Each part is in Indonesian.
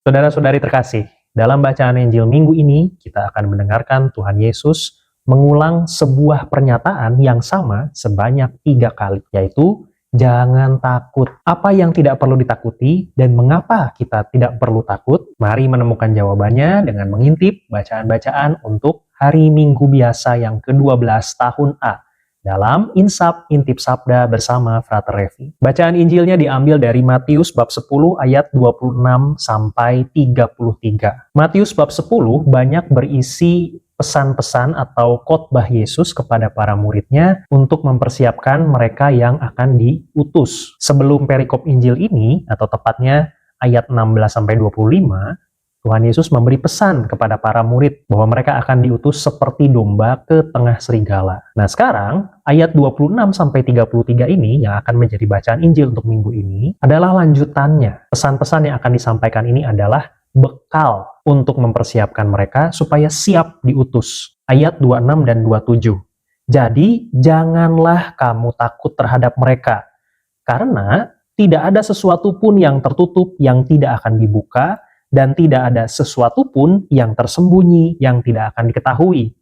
Saudara-saudari terkasih, dalam bacaan Injil minggu ini kita akan mendengarkan Tuhan Yesus mengulang sebuah pernyataan yang sama sebanyak 3 kali, yaitu jangan takut. Apa yang tidak perlu ditakuti dan mengapa kita tidak perlu takut? Mari menemukan jawabannya dengan mengintip bacaan-bacaan untuk hari Minggu biasa yang ke-12 tahun A dalam Insap Intip Sabda bersama Frater Revi. Bacaan Injilnya diambil dari Matius bab 10 ayat 26 sampai 33. Matius bab 10 banyak berisi pesan-pesan atau khotbah Yesus kepada para muridnya untuk mempersiapkan mereka yang akan diutus. Sebelum perikop Injil ini, atau tepatnya ayat 16 sampai 25, Tuhan Yesus memberi pesan kepada para murid bahwa mereka akan diutus seperti domba ke tengah serigala. Nah sekarang, ayat 26-33 ini yang akan menjadi bacaan Injil untuk minggu ini adalah lanjutannya. Pesan-pesan yang akan disampaikan ini adalah bekal untuk mempersiapkan mereka supaya siap diutus. Ayat 26 dan 27. Jadi, janganlah kamu takut terhadap mereka, karena tidak ada sesuatu pun yang tertutup yang tidak akan dibuka, dan tidak ada sesuatu pun yang tersembunyi yang tidak akan diketahui.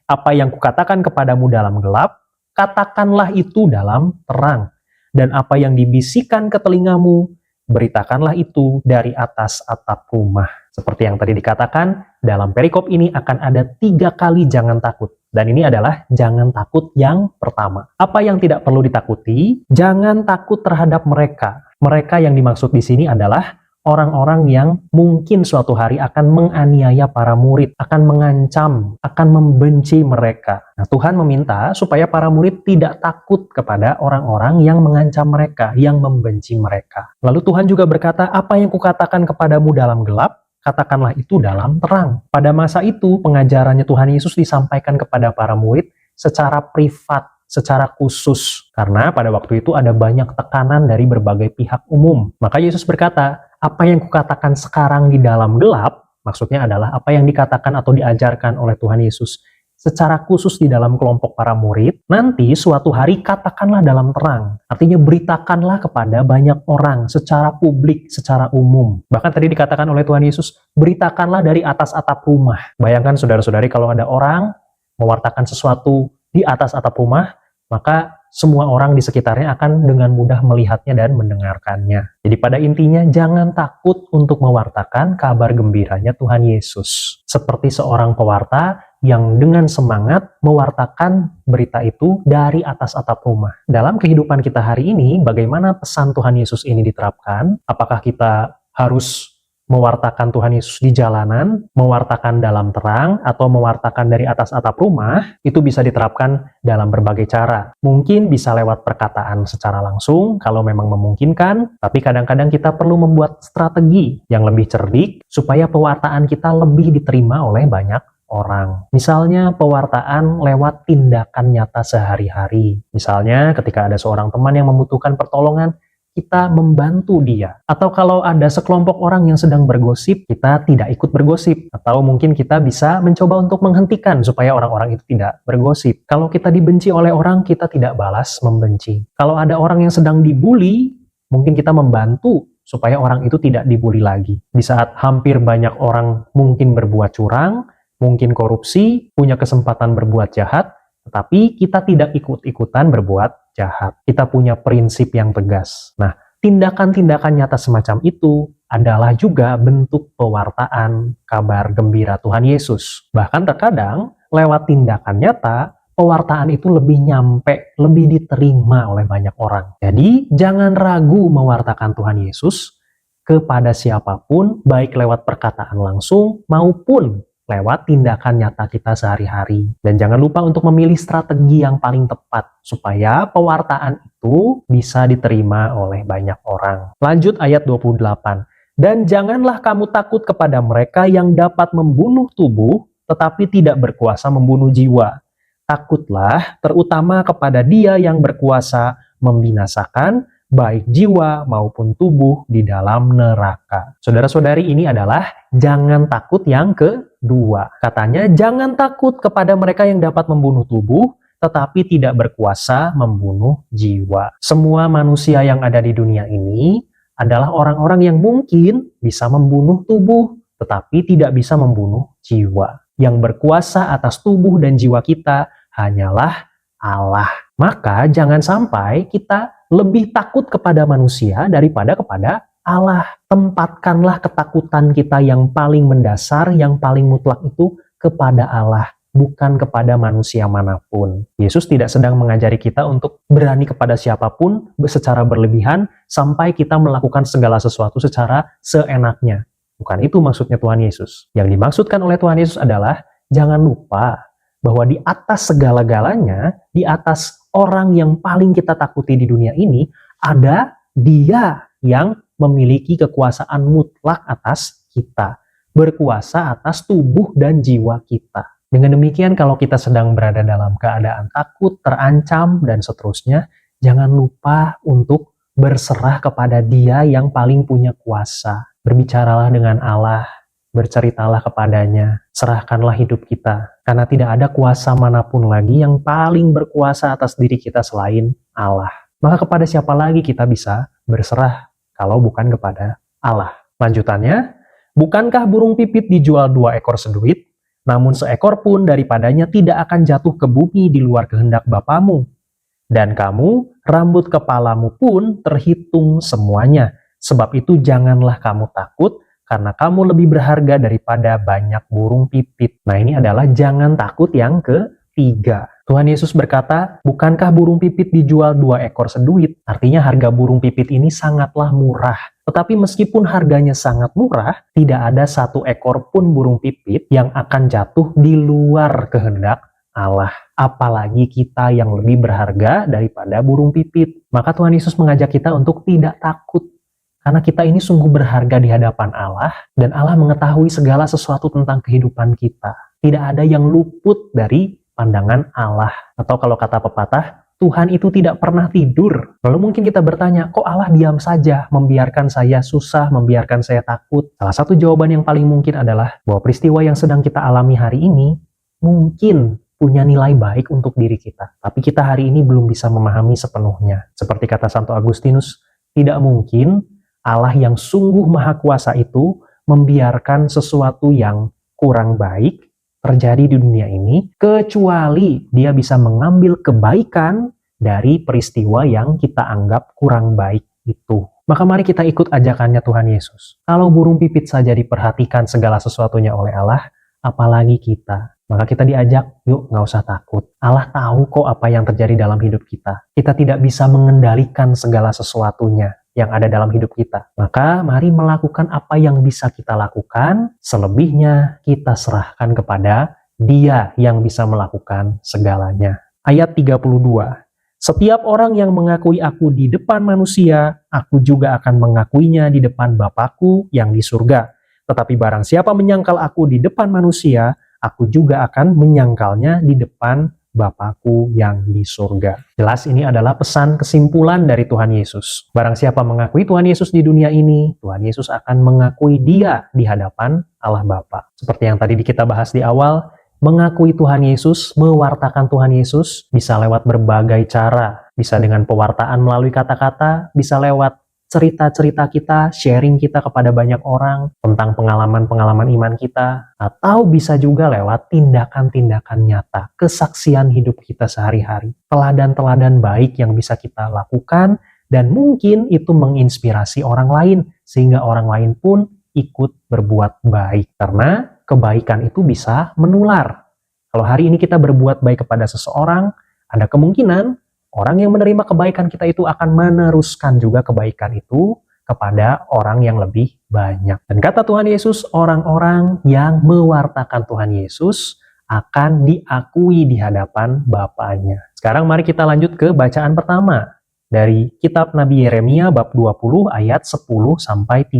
Apa yang kukatakan kepadamu dalam gelap, katakanlah itu dalam terang. Dan apa yang dibisikkan ke telingamu, beritakanlah itu dari atas atap rumah. Seperti yang tadi dikatakan, dalam perikop ini akan ada 3 kali jangan takut. Dan ini adalah jangan takut yang pertama. Apa yang tidak perlu ditakuti? Jangan takut terhadap mereka. Mereka yang dimaksud di sini adalah orang-orang yang mungkin suatu hari akan menganiaya para murid, akan mengancam, akan membenci mereka. Nah, Tuhan meminta supaya para murid tidak takut kepada orang-orang yang mengancam mereka, yang membenci mereka. Lalu Tuhan juga berkata, apa yang kukatakan kepadamu dalam gelap, katakanlah itu dalam terang. Pada masa itu, pengajarannya Tuhan Yesus disampaikan kepada para murid secara privat, secara khusus. Karena pada waktu itu ada banyak tekanan dari berbagai pihak umum. Maka Yesus berkata, apa yang kukatakan sekarang di dalam gelap, maksudnya adalah apa yang dikatakan atau diajarkan oleh Tuhan Yesus secara khusus di dalam kelompok para murid, nanti suatu hari katakanlah dalam terang. Artinya beritakanlah kepada banyak orang secara publik, secara umum. Bahkan tadi dikatakan oleh Tuhan Yesus, beritakanlah dari atas atap rumah. Bayangkan saudara-saudari kalau ada orang mewartakan sesuatu di atas atap rumah, maka semua orang di sekitarnya akan dengan mudah melihatnya dan mendengarkannya. Jadi pada intinya jangan takut untuk mewartakan kabar gembiranya Tuhan Yesus. Seperti seorang pewarta yang dengan semangat mewartakan berita itu dari atas atap rumah. Dalam kehidupan kita hari ini, bagaimana pesan Tuhan Yesus ini diterapkan? Apakah kita harus mewartakan Tuhan Yesus di jalanan, mewartakan dalam terang, atau mewartakan dari atas atap rumah? Itu bisa diterapkan dalam berbagai cara. Mungkin bisa lewat perkataan secara langsung, kalau memang memungkinkan, tapi kadang-kadang kita perlu membuat strategi yang lebih cerdik, supaya pewartaan kita lebih diterima oleh banyak orang. Misalnya pewartaan lewat tindakan nyata sehari-hari. Misalnya ketika ada seorang teman yang membutuhkan pertolongan, kita membantu dia. Atau kalau ada sekelompok orang yang sedang bergosip, kita tidak ikut bergosip. Atau mungkin kita bisa mencoba untuk menghentikan supaya orang-orang itu tidak bergosip. Kalau kita dibenci oleh orang, kita tidak balas membenci. Kalau ada orang yang sedang dibully, mungkin kita membantu supaya orang itu tidak dibully lagi. Di saat hampir banyak orang mungkin berbuat curang, mungkin korupsi, punya kesempatan berbuat jahat, tetapi kita tidak ikut-ikutan berbuat jahat. Kita punya prinsip yang tegas. Nah, tindakan-tindakan nyata semacam itu adalah juga bentuk pewartaan kabar gembira Tuhan Yesus. Bahkan terkadang, lewat tindakan nyata, pewartaan itu lebih nyampe, lebih diterima oleh banyak orang. Jadi, jangan ragu mewartakan Tuhan Yesus kepada siapapun, baik lewat perkataan langsung maupun lewat tindakan nyata kita sehari-hari. Dan jangan lupa untuk memilih strategi yang paling tepat supaya pewartaan itu bisa diterima oleh banyak orang. Lanjut ayat 28. Dan janganlah kamu takut kepada mereka yang dapat membunuh tubuh, tetapi tidak berkuasa membunuh jiwa. Takutlah terutama kepada Dia yang berkuasa membinasakan baik jiwa maupun tubuh di dalam neraka. Saudara-saudari, ini adalah jangan takut yang kedua. Katanya, jangan takut kepada mereka yang dapat membunuh tubuh, tetapi tidak berkuasa membunuh jiwa. Semua manusia yang ada di dunia ini adalah orang-orang yang mungkin bisa membunuh tubuh, tetapi tidak bisa membunuh jiwa. Yang berkuasa atas tubuh dan jiwa kita hanyalah Allah. Maka jangan sampai kita lebih takut kepada manusia daripada kepada Allah. Tempatkanlah ketakutan kita yang paling mendasar, yang paling mutlak itu kepada Allah, bukan kepada manusia manapun. Yesus tidak sedang mengajari kita untuk berani kepada siapapun secara berlebihan sampai kita melakukan segala sesuatu secara seenaknya. Bukan itu maksudnya Tuhan Yesus. Yang dimaksudkan oleh Tuhan Yesus adalah jangan lupa bahwa di atas segala-galanya, di atas orang yang paling kita takuti di dunia ini, ada Dia yang memiliki kekuasaan mutlak atas kita, berkuasa atas tubuh dan jiwa kita. Dengan demikian, kalau kita sedang berada dalam keadaan takut, terancam, dan seterusnya, jangan lupa untuk berserah kepada Dia yang paling punya kuasa. Berbicaralah dengan Allah, berceritalah kepadanya, serahkanlah hidup kita, karena tidak ada kuasa manapun lagi yang paling berkuasa atas diri kita selain Allah. Maka kepada siapa lagi kita bisa berserah kalau bukan kepada Allah? Lanjutannya, bukankah burung pipit dijual 2 ekor seduit? Namun seekor pun daripadanya tidak akan jatuh ke bumi di luar kehendak Bapamu. Dan kamu, rambut kepalamu pun terhitung semuanya. Sebab itu janganlah kamu takut, karena kamu lebih berharga daripada banyak burung pipit. Nah, ini adalah jangan takut yang ketiga. Tuhan Yesus berkata, bukankah burung pipit dijual 2 ekor seduit? Artinya harga burung pipit ini sangatlah murah. Tetapi meskipun harganya sangat murah, tidak ada 1 ekor pun burung pipit yang akan jatuh di luar kehendak Allah. Apalagi kita yang lebih berharga daripada burung pipit. Maka Tuhan Yesus mengajak kita untuk tidak takut. Karena kita ini sungguh berharga di hadapan Allah, dan Allah mengetahui segala sesuatu tentang kehidupan kita. Tidak ada yang luput dari pandangan Allah. Atau kalau kata pepatah, Tuhan itu tidak pernah tidur. Lalu mungkin kita bertanya, kok Allah diam saja, membiarkan saya susah, membiarkan saya takut? Salah satu jawaban yang paling mungkin adalah bahwa peristiwa yang sedang kita alami hari ini mungkin punya nilai baik untuk diri kita. Tapi kita hari ini belum bisa memahami sepenuhnya. Seperti kata Santo Agustinus, tidak mungkin Allah yang sungguh maha kuasa itu membiarkan sesuatu yang kurang baik terjadi di dunia ini, kecuali Dia bisa mengambil kebaikan dari peristiwa yang kita anggap kurang baik itu. Maka mari kita ikut ajakannya Tuhan Yesus. Kalau burung pipit saja diperhatikan segala sesuatunya oleh Allah, apalagi kita. Maka kita diajak, yuk nggak usah takut. Allah tahu kok apa yang terjadi dalam hidup kita. Kita tidak bisa mengendalikan segala sesuatunya yang ada dalam hidup kita. Maka mari melakukan apa yang bisa kita lakukan, selebihnya kita serahkan kepada Dia yang bisa melakukan segalanya. Ayat 32. Setiap orang yang mengakui aku di depan manusia, aku juga akan mengakuinya di depan Bapa-Ku yang di surga. Tetapi barang siapa menyangkal aku di depan manusia, aku juga akan menyangkalnya di depan Bapa-Ku yang di surga. Jelas ini adalah pesan kesimpulan dari Tuhan Yesus. Barang siapa mengakui Tuhan Yesus di dunia ini, Tuhan Yesus akan mengakui Dia di hadapan Allah Bapa. Seperti yang tadi kita bahas di awal, mengakui Tuhan Yesus, mewartakan Tuhan Yesus, bisa lewat berbagai cara. Bisa dengan pewartaan melalui kata-kata, bisa lewat cerita-cerita kita, sharing kita kepada banyak orang tentang pengalaman-pengalaman iman kita, atau bisa juga lewat tindakan-tindakan nyata, kesaksian hidup kita sehari-hari, teladan-teladan baik yang bisa kita lakukan, dan mungkin itu menginspirasi orang lain, sehingga orang lain pun ikut berbuat baik, karena kebaikan itu bisa menular. Kalau hari ini kita berbuat baik kepada seseorang, ada kemungkinan orang yang menerima kebaikan kita itu akan meneruskan juga kebaikan itu kepada orang yang lebih banyak. Dan kata Tuhan Yesus, orang-orang yang mewartakan Tuhan Yesus akan diakui di hadapan Bapaknya. Sekarang mari kita lanjut ke bacaan pertama dari kitab Nabi Yeremia bab 20 ayat 10-13.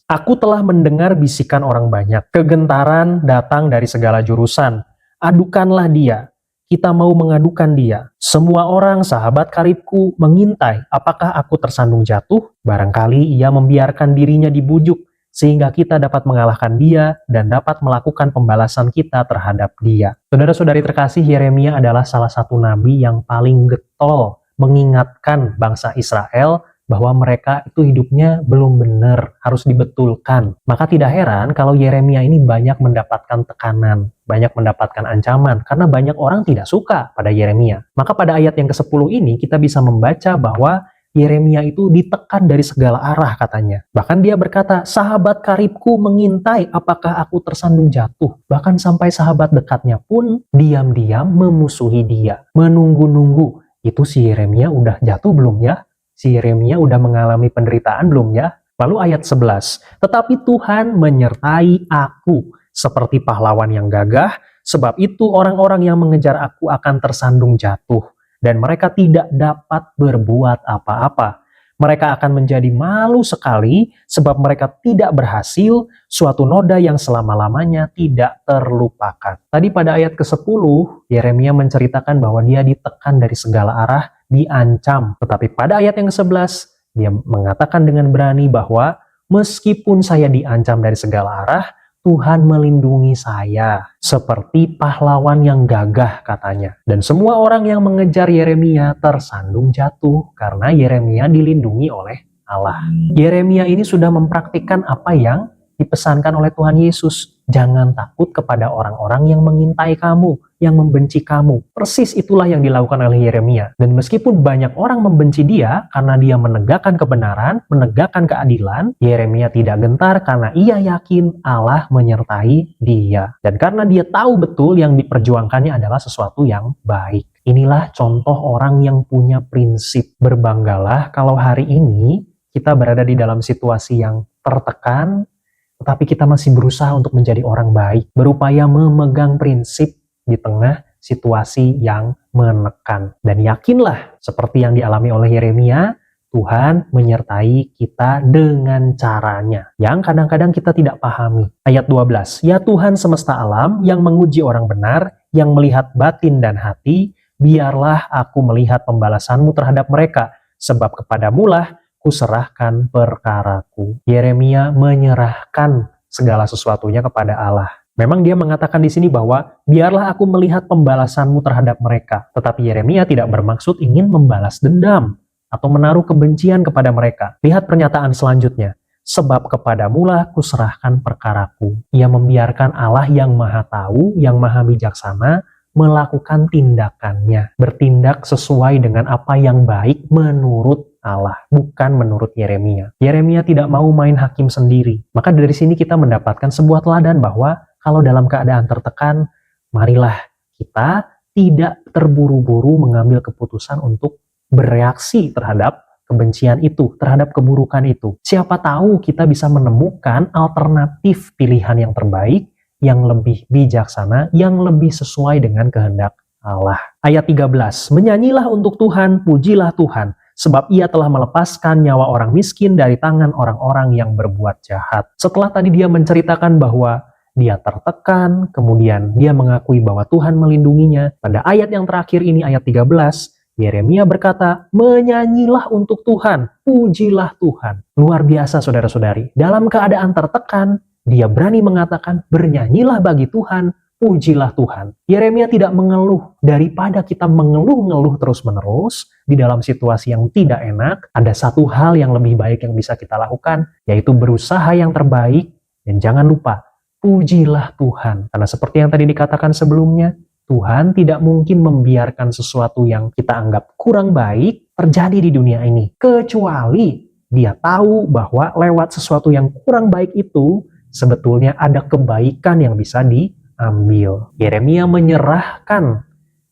Aku telah mendengar bisikan orang banyak, kegentaran datang dari segala jurusan. Adukanlah dia. Kita mau mengadukan dia. Semua orang sahabat karibku mengintai apakah aku tersandung jatuh. Barangkali ia membiarkan dirinya dibujuk sehingga kita dapat mengalahkan dia dan dapat melakukan pembalasan kita terhadap dia. Saudara-saudari terkasih, Yeremia adalah salah satu nabi yang paling getol mengingatkan bangsa Israel bahwa mereka itu hidupnya belum benar, harus dibetulkan. Maka tidak heran kalau Yeremia ini banyak mendapatkan tekanan, banyak mendapatkan ancaman, karena banyak orang tidak suka pada Yeremia. Maka pada ayat yang ke-10 ini kita bisa membaca bahwa Yeremia itu ditekan dari segala arah katanya. Bahkan dia berkata, sahabat karibku mengintai apakah aku tersandung jatuh. Bahkan sampai sahabat dekatnya pun diam-diam memusuhi dia. Menunggu-nunggu. Itu si Yeremia udah jatuh belum ya? Si Yeremia udah mengalami penderitaan belum ya? Lalu ayat 11, tetapi Tuhan menyertai aku seperti pahlawan yang gagah, sebab itu orang-orang yang mengejar aku akan tersandung jatuh. Dan mereka tidak dapat berbuat apa-apa. Mereka akan menjadi malu sekali sebab mereka tidak berhasil, suatu noda yang selama-lamanya tidak terlupakan. Tadi pada ayat ke-10, Yeremia menceritakan bahwa dia ditekan dari segala arah, diancam. Tetapi pada ayat yang ke-11, dia mengatakan dengan berani bahwa meskipun saya diancam dari segala arah, Tuhan melindungi saya seperti pahlawan yang gagah katanya. Dan semua orang yang mengejar Yeremia tersandung jatuh karena Yeremia dilindungi oleh Allah. Yeremia ini sudah mempraktikkan apa yang dipesankan oleh Tuhan Yesus. Jangan takut kepada orang-orang yang mengintai kamu, yang membenci kamu. Persis itulah yang dilakukan oleh Yeremia. Dan meskipun banyak orang membenci dia karena dia menegakkan kebenaran, menegakkan keadilan, Yeremia tidak gentar karena ia yakin Allah menyertai dia. Dan karena dia tahu betul yang diperjuangkannya adalah sesuatu yang baik. Inilah contoh orang yang punya prinsip. Berbanggalah kalau hari ini kita berada di dalam situasi yang tertekan, tetapi kita masih berusaha untuk menjadi orang baik, berupaya memegang prinsip di tengah situasi yang menekan. Dan yakinlah, seperti yang dialami oleh Yeremia, Tuhan menyertai kita dengan caranya, yang kadang-kadang kita tidak pahami. Ayat 12, ya Tuhan semesta alam yang menguji orang benar, yang melihat batin dan hati, biarlah aku melihat pembalasanmu terhadap mereka, sebab kepadamulah kuserahkan perkaraku. Yeremia menyerahkan segala sesuatunya kepada Allah. Memang dia mengatakan di sini bahwa biarlah aku melihat pembalasanmu terhadap mereka. Tetapi Yeremia tidak bermaksud ingin membalas dendam atau menaruh kebencian kepada mereka. Lihat pernyataan selanjutnya. Sebab kepadamulah kuserahkan perkaraku. Ia membiarkan Allah yang maha tahu, yang maha bijaksana, melakukan tindakannya. Bertindak sesuai dengan apa yang baik menurut Allah, bukan menurut Yeremia. Yeremia tidak mau main hakim sendiri. Maka dari sini kita mendapatkan sebuah teladan bahwa kalau dalam keadaan tertekan, marilah kita tidak terburu-buru mengambil keputusan untuk bereaksi terhadap kebencian itu, terhadap keburukan itu. Siapa tahu kita bisa menemukan alternatif pilihan yang terbaik, yang lebih bijaksana, yang lebih sesuai dengan kehendak Allah. Ayat 13, menyanyilah untuk Tuhan, pujilah Tuhan, sebab ia telah melepaskan nyawa orang miskin dari tangan orang-orang yang berbuat jahat. Setelah tadi dia menceritakan bahwa dia tertekan, kemudian dia mengakui bahwa Tuhan melindunginya. Pada ayat yang terakhir ini, ayat 13, Yeremia berkata, menyanyilah untuk Tuhan, pujilah Tuhan. Luar biasa saudara-saudari. Dalam keadaan tertekan, dia berani mengatakan, bernyanyilah bagi Tuhan, pujilah Tuhan. Yeremia tidak mengeluh. Daripada kita mengeluh-ngeluh terus-menerus di dalam situasi yang tidak enak, ada satu hal yang lebih baik yang bisa kita lakukan, yaitu berusaha yang terbaik. Dan jangan lupa, pujilah Tuhan. Karena seperti yang tadi dikatakan sebelumnya, Tuhan tidak mungkin membiarkan sesuatu yang kita anggap kurang baik terjadi di dunia ini. Kecuali dia tahu bahwa lewat sesuatu yang kurang baik itu, sebetulnya ada kebaikan yang bisa diambil. Yeremia menyerahkan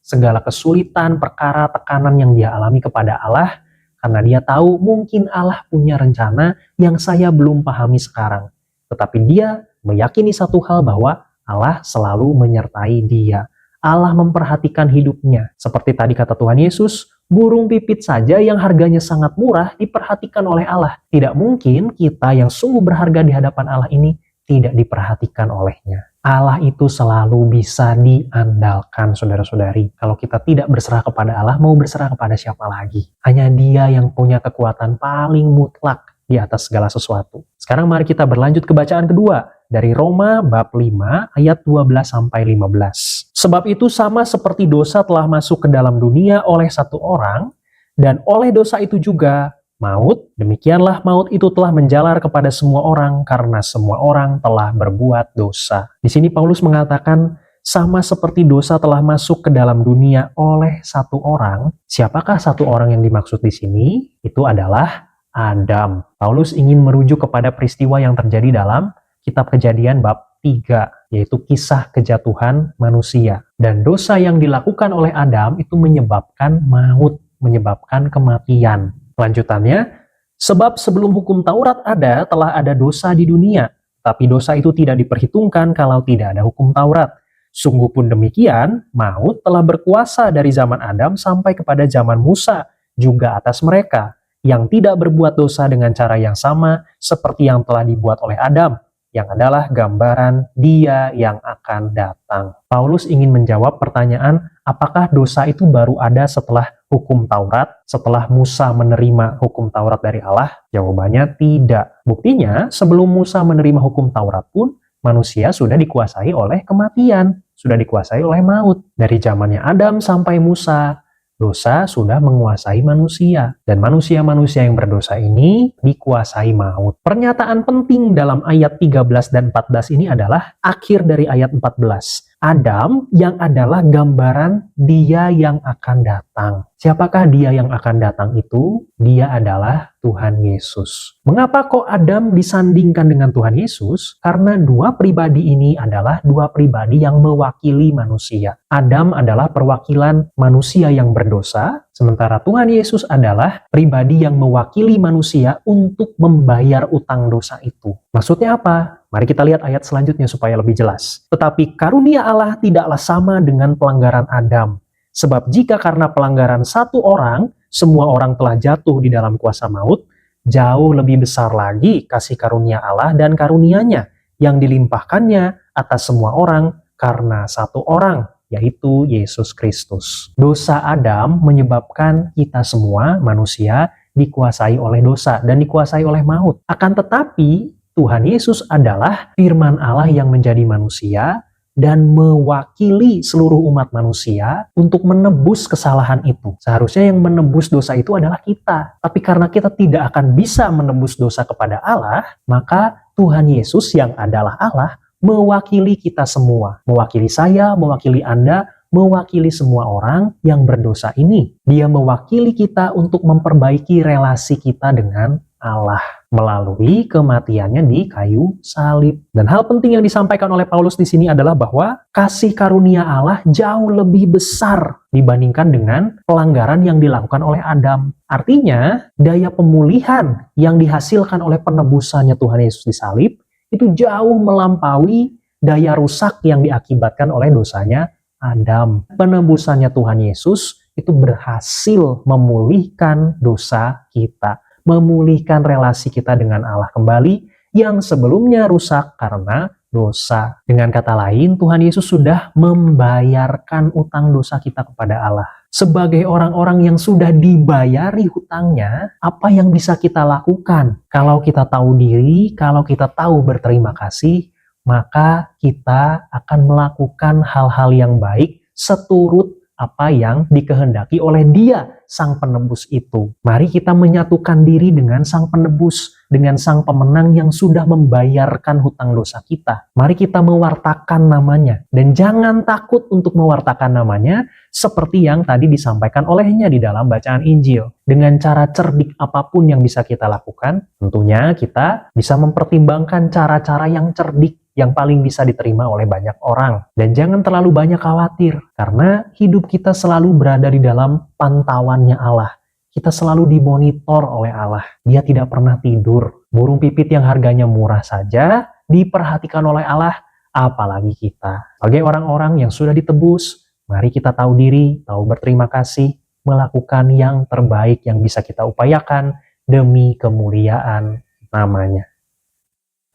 segala kesulitan, perkara, tekanan yang dia alami kepada Allah, karena dia tahu mungkin Allah punya rencana yang saya belum pahami sekarang. Tetapi dia meyakini satu hal bahwa Allah selalu menyertai dia. Allah memperhatikan hidupnya. Seperti tadi kata Tuhan Yesus, burung pipit saja yang harganya sangat murah diperhatikan oleh Allah. Tidak mungkin kita yang sungguh berharga di hadapan Allah ini tidak diperhatikan olehnya. Allah itu selalu bisa diandalkan, saudara-saudari. Kalau kita tidak berserah kepada Allah, mau berserah kepada siapa lagi? Hanya Dia yang punya kekuatan paling mutlak di atas segala sesuatu. Sekarang mari kita berlanjut ke bacaan kedua. Dari Roma bab 5 ayat 12-15. Sebab itu sama seperti dosa telah masuk ke dalam dunia oleh satu orang, dan oleh dosa itu juga maut. Demikianlah maut itu telah menjalar kepada semua orang karena semua orang telah berbuat dosa. Di sini Paulus mengatakan, sama seperti dosa telah masuk ke dalam dunia oleh satu orang. Siapakah satu orang yang dimaksud di sini? Itu adalah Adam. Paulus ingin merujuk kepada peristiwa yang terjadi dalam kitab Kejadian bab 3, yaitu kisah kejatuhan manusia. Dan dosa yang dilakukan oleh Adam itu menyebabkan maut, menyebabkan kematian. Lanjutannya, sebab sebelum hukum Taurat ada, telah ada dosa di dunia. Tapi dosa itu tidak diperhitungkan kalau tidak ada hukum Taurat. Sungguh pun demikian, maut telah berkuasa dari zaman Adam sampai kepada zaman Musa, juga atas mereka, yang tidak berbuat dosa dengan cara yang sama seperti yang telah dibuat oleh Adam, yang adalah gambaran Dia yang akan datang. Paulus ingin menjawab pertanyaan, apakah dosa itu baru ada setelah hukum Taurat, setelah Musa menerima hukum Taurat dari Allah? Jawabannya tidak. Buktinya, sebelum Musa menerima hukum Taurat pun, manusia sudah dikuasai oleh kematian, sudah dikuasai oleh maut. Dari zamannya Adam sampai Musa, dosa sudah menguasai manusia. Dan manusia-manusia yang berdosa ini dikuasai maut. Pernyataan penting dalam ayat 13 dan 14 ini adalah akhir dari ayat 14. Adam yang adalah gambaran Dia yang akan datang. Siapakah Dia yang akan datang itu? Dia adalah Tuhan Yesus. Mengapa kok Adam disandingkan dengan Tuhan Yesus? Karena dua pribadi ini adalah dua pribadi yang mewakili manusia. Adam adalah perwakilan manusia yang berdosa, sementara Tuhan Yesus adalah pribadi yang mewakili manusia untuk membayar utang dosa itu. Maksudnya apa? Mari kita lihat ayat selanjutnya supaya lebih jelas. Tetapi karunia Allah tidaklah sama dengan pelanggaran Adam. Sebab jika karena pelanggaran satu orang, semua orang telah jatuh di dalam kuasa maut, jauh lebih besar lagi kasih karunia Allah dan karunia-Nya yang dilimpahkannya atas semua orang karena satu orang, yaitu Yesus Kristus. Dosa Adam menyebabkan kita semua manusia dikuasai oleh dosa dan dikuasai oleh maut. Akan tetapi, Tuhan Yesus adalah firman Allah yang menjadi manusia dan mewakili seluruh umat manusia untuk menebus kesalahan itu. Seharusnya yang menebus dosa itu adalah kita. Tapi karena kita tidak akan bisa menebus dosa kepada Allah, maka Tuhan Yesus yang adalah Allah mewakili kita semua. Mewakili saya, mewakili Anda, mewakili semua orang yang berdosa ini. Dia mewakili kita untuk memperbaiki relasi kita dengan Allah melalui kematiannya di kayu salib. Dan hal penting yang disampaikan oleh Paulus di sini adalah bahwa kasih karunia Allah jauh lebih besar dibandingkan dengan pelanggaran yang dilakukan oleh Adam. Artinya, daya pemulihan yang dihasilkan oleh penebusannya Tuhan Yesus di salib itu jauh melampaui daya rusak yang diakibatkan oleh dosanya Adam. Penebusannya Tuhan Yesus itu berhasil memulihkan dosa kita, memulihkan relasi kita dengan Allah kembali yang sebelumnya rusak karena dosa. Dengan kata lain, Tuhan Yesus sudah membayarkan utang dosa kita kepada Allah. Sebagai orang-orang yang sudah dibayari hutangnya, apa yang bisa kita lakukan? Kalau kita tahu diri, kalau kita tahu berterima kasih, maka kita akan melakukan hal-hal yang baik seturut apa yang dikehendaki oleh Dia, Sang Penebus itu. Mari kita menyatukan diri dengan Sang Penebus, dengan Sang Pemenang yang sudah membayarkan hutang dosa kita. Mari kita mewartakan namanya, dan jangan takut untuk mewartakan namanya seperti yang tadi disampaikan olehnya di dalam bacaan Injil. Dengan cara cerdik apapun yang bisa kita lakukan, tentunya kita bisa mempertimbangkan cara-cara yang cerdik yang paling bisa diterima oleh banyak orang. Dan jangan terlalu banyak khawatir, karena hidup kita selalu berada di dalam pantauannya Allah. Kita selalu dimonitor oleh Allah. Dia tidak pernah tidur. Burung pipit yang harganya murah saja diperhatikan oleh Allah, apalagi kita. Sebagai orang-orang yang sudah ditebus, mari kita tahu diri, tahu berterima kasih, melakukan yang terbaik yang bisa kita upayakan demi kemuliaan namanya.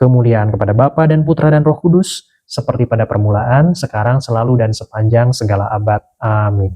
Kemuliaan kepada Bapa dan Putra dan Roh Kudus, seperti pada permulaan, sekarang, selalu, dan sepanjang segala abad. Amin.